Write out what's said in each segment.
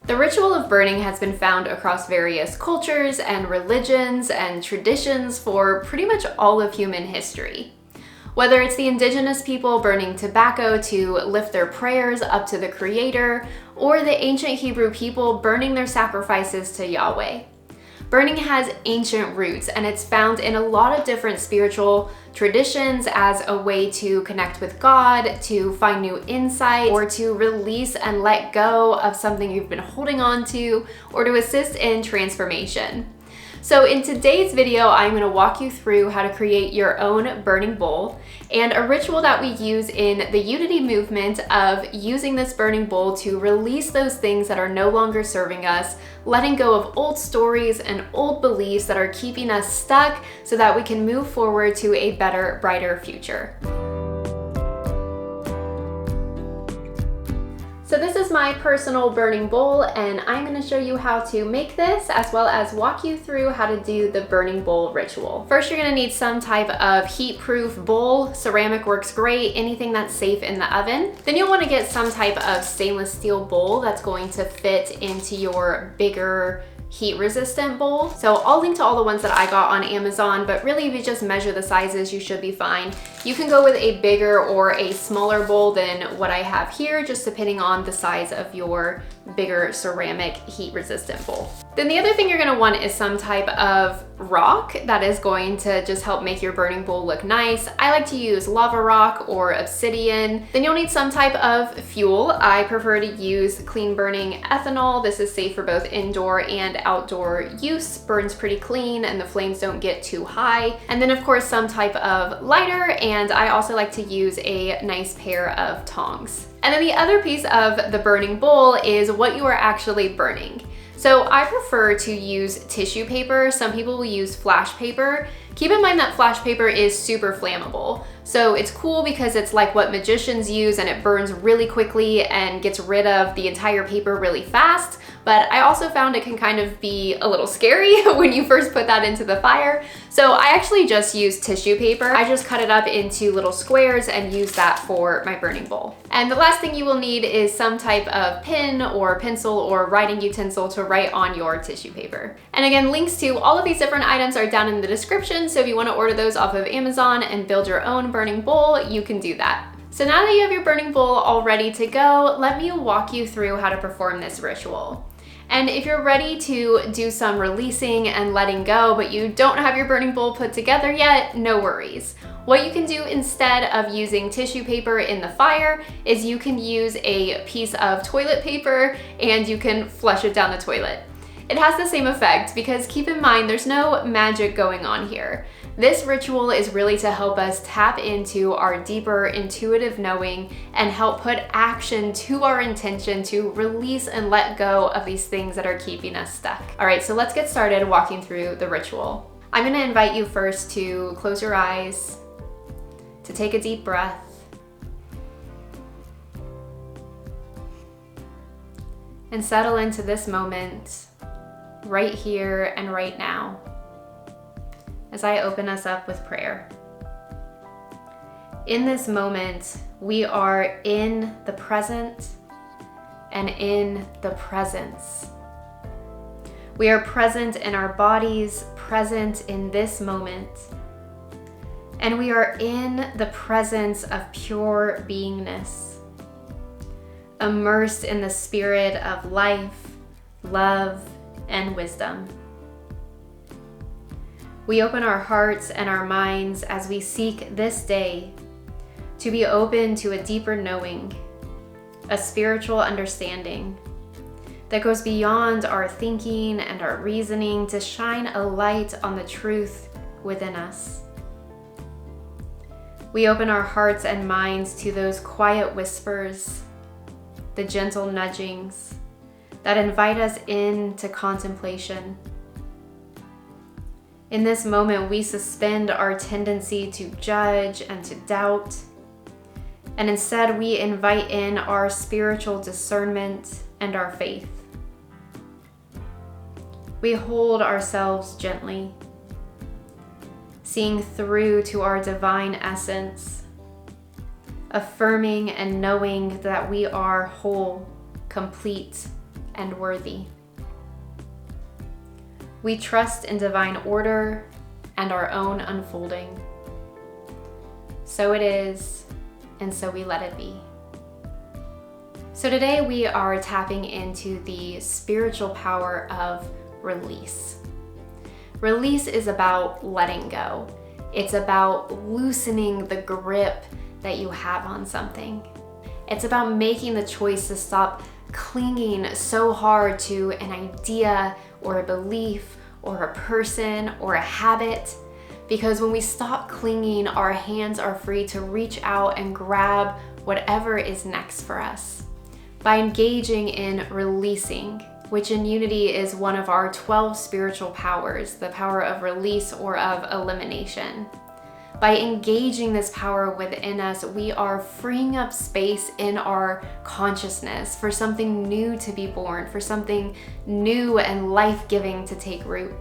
The ritual of burning has been found across various cultures and religions and traditions for pretty much all of human history. Whether it's the indigenous people burning tobacco to lift their prayers up to the Creator, or the ancient Hebrew people burning their sacrifices to Yahweh. Burning has ancient roots, and it's found in a lot of different spiritual traditions as a way to connect with God, to find new insight, or to release and let go of something you've been holding on to, or to assist in transformation. So in today's video, I'm going to walk you through how to create your own burning bowl and a ritual that we use in the Unity movement of using this burning bowl to release those things that are no longer serving us, letting go of old stories and old beliefs that are keeping us stuck so that we can move forward to a better, brighter future. So this is my personal burning bowl, and I'm going to show you how to make this as well as walk you through how to do the burning bowl ritual. First, you're going to need some type of heat-proof bowl. Ceramic works great, anything that's safe in the oven. Then you'll want to get some type of stainless steel bowl that's going to fit into your bigger heat-resistant bowl. So I'll link to all the ones that I got on Amazon, but really if you just measure the sizes, you should be fine. You can go with a bigger or a smaller bowl than what I have here, just depending on the size of your bigger ceramic heat-resistant bowl. Then the other thing you're gonna want is some type of rock that is going to just help make your burning bowl look nice. I like to use lava rock or obsidian. Then you'll need some type of fuel. I prefer to use clean burning ethanol. This is safe for both indoor and outdoor use, burns pretty clean and the flames don't get too high. And then of course some type of lighter, and I also like to use a nice pair of tongs. And then the other piece of the burning bowl is what you are actually burning. So I prefer to use tissue paper. Some people will use flash paper. Keep in mind that flash paper is super flammable. So it's cool because it's like what magicians use and it burns really quickly and gets rid of the entire paper really fast. But I also found it can kind of be a little scary when you first put that into the fire. So I actually just use tissue paper. I just cut it up into little squares and use that for my burning bowl. And the last thing you will need is some type of pen or pencil or writing utensil to write on your tissue paper. And again, links to all of these different items are down in the description. So if you want to order those off of Amazon and build your own burning bowl, you can do that. So now that you have your burning bowl all ready to go, let me walk you through how to perform this ritual. And if you're ready to do some releasing and letting go, but you don't have your burning bowl put together yet, no worries. What you can do instead of using tissue paper in the fire is you can use a piece of toilet paper and you can flush it down the toilet. It has the same effect because keep in mind there's no magic going on here. This ritual is really to help us tap into our deeper intuitive knowing and help put action to our intention to release and let go of these things that are keeping us stuck. All right, so let's get started walking through the ritual. I'm gonna invite you first to close your eyes, to take a deep breath, and settle into this moment right here and right now as I open us up with prayer. In this moment, we are in the present and in the presence. We are present in our bodies, present in this moment, and we are in the presence of pure beingness, immersed in the spirit of life, love, and wisdom. We open our hearts and our minds as we seek this day to be open to a deeper knowing, a spiritual understanding that goes beyond our thinking and our reasoning to shine a light on the truth within us. We open our hearts and minds to those quiet whispers, the gentle nudgings that invite us into contemplation. In this moment, we suspend our tendency to judge and to doubt, and instead we invite in our spiritual discernment and our faith. We hold ourselves gently, seeing through to our divine essence, affirming and knowing that we are whole, complete, and worthy. We trust in divine order and our own unfolding. So it is, and so we let it be. So today we are tapping into the spiritual power of release. Release is about letting go. It's about loosening the grip that you have on something. It's about making the choice to stop clinging so hard to an idea or a belief or a person or a habit. Because when we stop clinging, our hands are free to reach out and grab whatever is next for us. By engaging in releasing, which in Unity is one of our 12 spiritual powers, the power of release or of elimination. By engaging this power within us, we are freeing up space in our consciousness for something new to be born, for something new and life-giving to take root.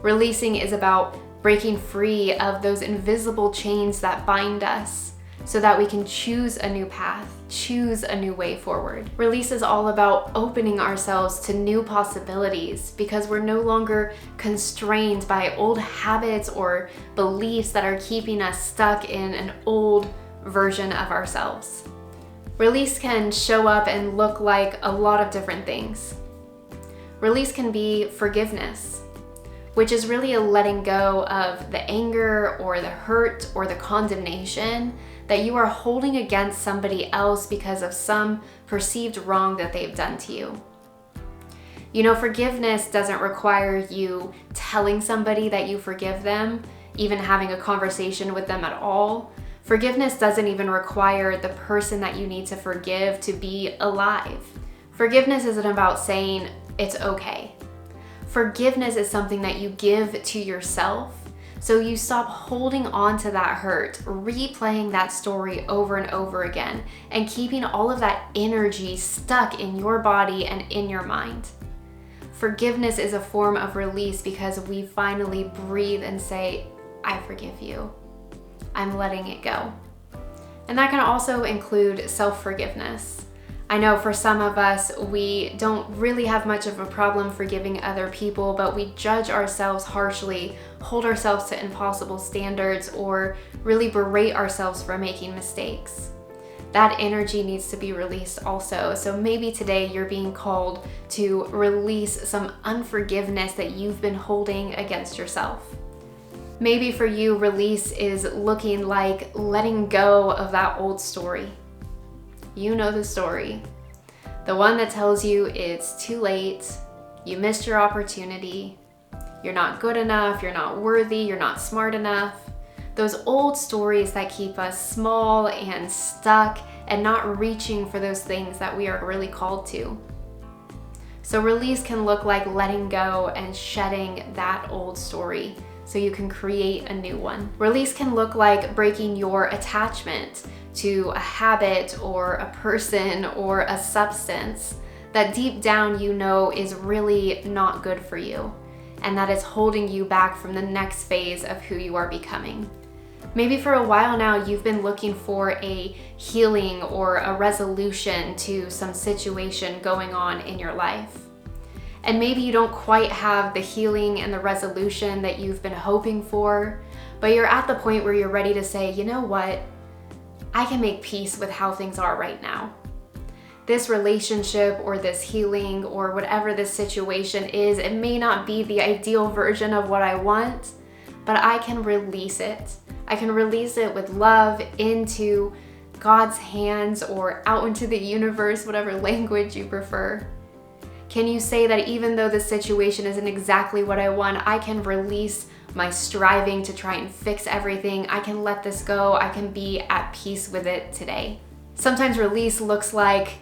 Releasing is about breaking free of those invisible chains that bind us so that we can choose a new path, choose a new way forward. Release is all about opening ourselves to new possibilities because we're no longer constrained by old habits or beliefs that are keeping us stuck in an old version of ourselves. Release can show up and look like a lot of different things. Release can be forgiveness, which is really a letting go of the anger or the hurt or the condemnation that you are holding against somebody else because of some perceived wrong that they've done to you. You know, forgiveness doesn't require you telling somebody that you forgive them, even having a conversation with them at all. Forgiveness doesn't even require the person that you need to forgive to be alive. Forgiveness isn't about saying it's okay. Forgiveness is something that you give to yourself, so you stop holding on to that hurt, replaying that story over and over again, and keeping all of that energy stuck in your body and in your mind. Forgiveness is a form of release because we finally breathe and say, I forgive you. I'm letting it go. And that can also include self-forgiveness. I know for some of us, we don't really have much of a problem forgiving other people, but we judge ourselves harshly, hold ourselves to impossible standards, or really berate ourselves for making mistakes. That energy needs to be released also. So maybe today you're being called to release some unforgiveness that you've been holding against yourself. Maybe for you, release is looking like letting go of that old story. You know the story. The one that tells you it's too late, you missed your opportunity, you're not good enough, you're not worthy, you're not smart enough. Those old stories that keep us small and stuck and not reaching for those things that we are really called to. So release can look like letting go and shedding that old story so you can create a new one. Release can look like breaking your attachment to a habit or a person or a substance that deep down you know is really not good for you and that is holding you back from the next phase of who you are becoming. Maybe for a while now you've been looking for a healing or a resolution to some situation going on in your life. And maybe you don't quite have the healing and the resolution that you've been hoping for, but you're at the point where you're ready to say, you know what? I can make peace with how things are right now. This relationship or this healing or whatever this situation is, it may not be the ideal version of what I want, but I can release it. I can release it with love into God's hands or out into the universe, whatever language you prefer. Can you say that even though the situation isn't exactly what I want, I can release my striving to try and fix everything. I can let this go. I can be at peace with it today. Sometimes release looks like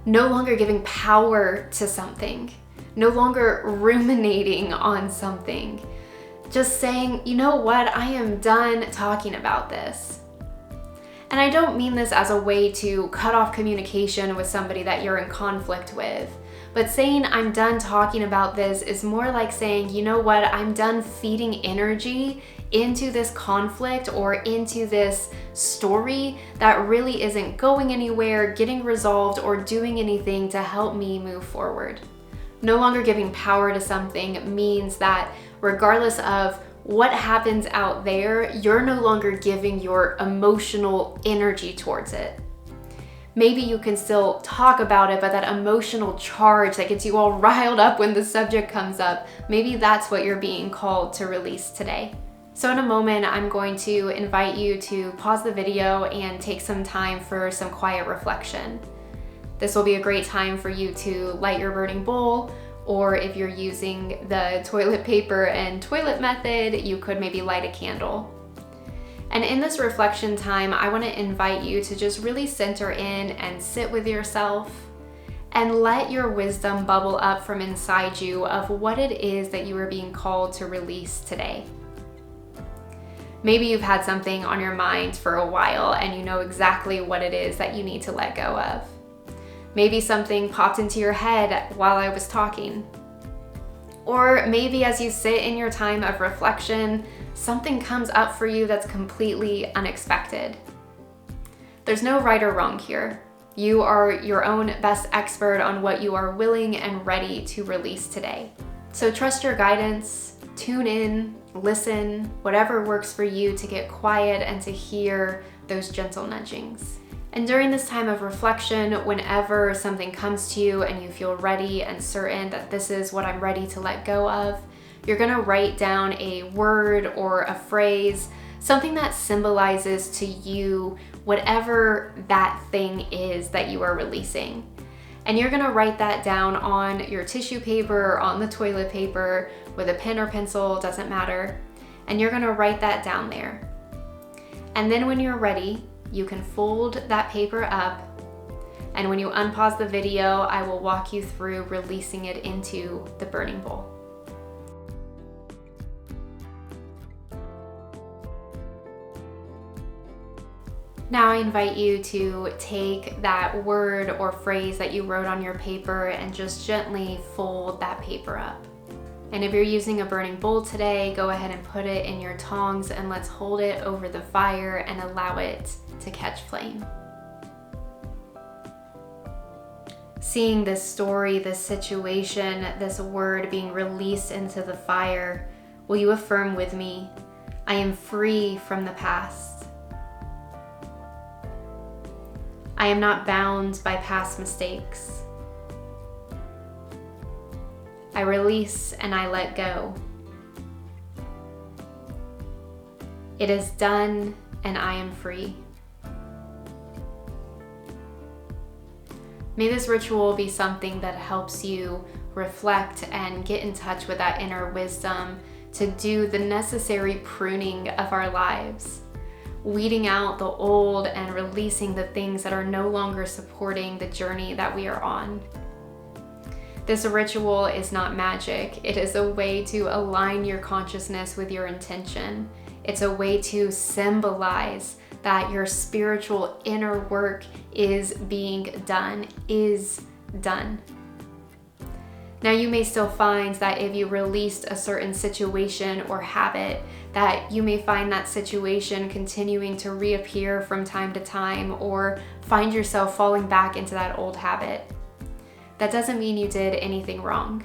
no longer giving power to something, no longer ruminating on something. Just saying, you know what, I am done talking about this. And I don't mean this as a way to cut off communication with somebody that you're in conflict with. But saying I'm done talking about this is more like saying, you know what, I'm done feeding energy into this conflict or into this story that really isn't going anywhere, getting resolved, or doing anything to help me move forward. No longer giving power to something means that regardless of what happens out there, you're no longer giving your emotional energy towards it. Maybe you can still talk about it, but that emotional charge that gets you all riled up when the subject comes up, maybe that's what you're being called to release today. So in a moment, I'm going to invite you to pause the video and take some time for some quiet reflection. This will be a great time for you to light your burning bowl, or if you're using the toilet paper and toilet method, you could maybe light a candle. And in this reflection time, I want to invite you to just really center in and sit with yourself and let your wisdom bubble up from inside you of what it is that you are being called to release today. Maybe you've had something on your mind for a while and you know exactly what it is that you need to let go of. Maybe something popped into your head while I was talking. Or maybe as you sit in your time of reflection, something comes up for you that's completely unexpected. There's no right or wrong here. You are your own best expert on what you are willing and ready to release today. So trust your guidance, tune in, listen, whatever works for you to get quiet and to hear those gentle nudgings. And during this time of reflection, whenever something comes to you and you feel ready and certain that this is what I'm ready to let go of, you're gonna write down a word or a phrase, something that symbolizes to you whatever that thing is that you are releasing. And you're gonna write that down on your tissue paper or on the toilet paper with a pen or pencil, doesn't matter. And you're gonna write that down there. And then when you're ready, you can fold that paper up, and when you unpause the video, I will walk you through releasing it into the burning bowl. Now I invite you to take that word or phrase that you wrote on your paper and just gently fold that paper up. And if you're using a burning bowl today, go ahead and put it in your tongs and let's hold it over the fire and allow it to catch flame. Seeing this story, this situation, this word being released into the fire, will you affirm with me, I am free from the past. I am not bound by past mistakes. I release and I let go. It is done and I am free. May this ritual be something that helps you reflect and get in touch with that inner wisdom to do the necessary pruning of our lives, weeding out the old and releasing the things that are no longer supporting the journey that we are on. This ritual is not magic. It is a way to align your consciousness with your intention. It's a way to symbolize that your spiritual inner work is being done, is done. Now you may still find that if you released a certain situation or habit, that you may find that situation continuing to reappear from time to time or find yourself falling back into that old habit. That doesn't mean you did anything wrong.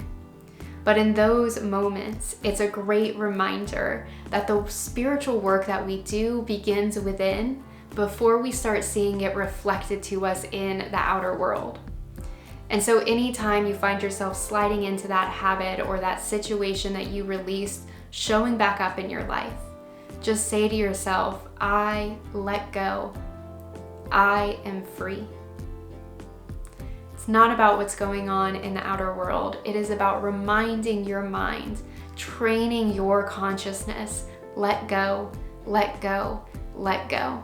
But in those moments, it's a great reminder that the spiritual work that we do begins within before we start seeing it reflected to us in the outer world. And so anytime you find yourself sliding into that habit or that situation that you released showing back up in your life, just say to yourself, I let go. I am free. It's not about what's going on in the outer world. It is about reminding your mind, training your consciousness, let go, let go, let go.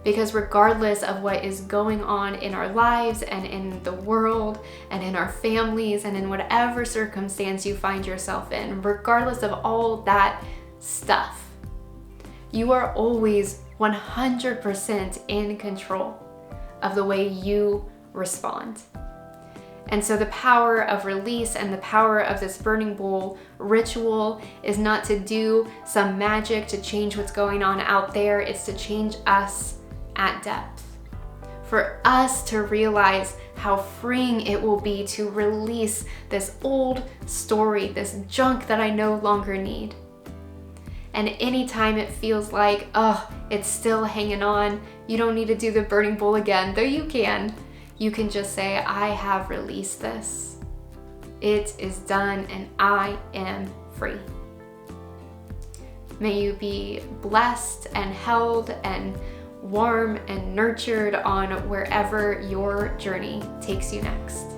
Because regardless of what is going on in our lives and in the world and in our families and in whatever circumstance you find yourself in, regardless of all that stuff, you are always 100% in control of the way you respond. And so the power of release and the power of this burning bowl ritual is not to do some magic to change what's going on out there. It's to change us at depth. for us to realize how freeing it will be to release this old story, this junk that I no longer need. And anytime it feels like, oh, it's still hanging on, you don't need to do the burning bowl again, though you can just say, I have released this. It is done and I am free. May you be blessed and held and warm and nurtured on wherever your journey takes you next.